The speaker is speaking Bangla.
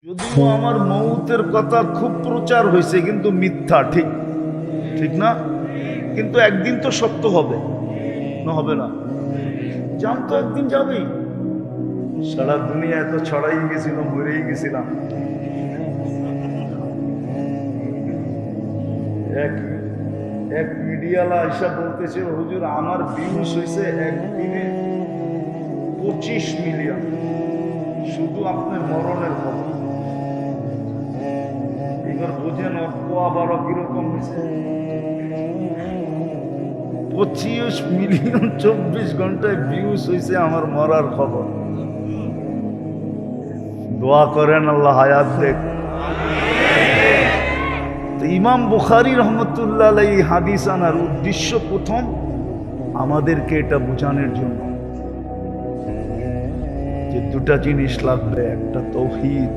যদিও আমার মৌতের কথা খুব প্রচার হয়েছে, কিন্তু মিথ্যা। ঠিক ঠিক না? কিন্তু একদিন তো সত্য হবে, না হবে না? জান তো একদিন যাবেই। সারা দুনিয়ায় তো ছড়াই গেছিল, মরেই গেছিলাম। এক এক মিডিয়ালা আইসা বলতেছে, হুজুর আমার ভিউজ হয়েছে একদিনে 25 মিলিয়ন, শুধু আপনার মরণের খবর। এবার বোঝেন অপোয়া বারো কিরকম হয়েছে। 25 মিলিয়ন 24 ঘন্টায় ভিউজ হয়েছে আমার মরার খবর। দোয়া করেন আল্লাহ হায়াত দেখ। তো ইমাম বুখারী রহমতুল্লাহ আলাইহি হাদিস আনার উদ্দেশ্য প্রথম আমাদেরকে এটা বোঝানোর জন্য যে দুটা জিনিস লাগবে, একটা তাওহীদ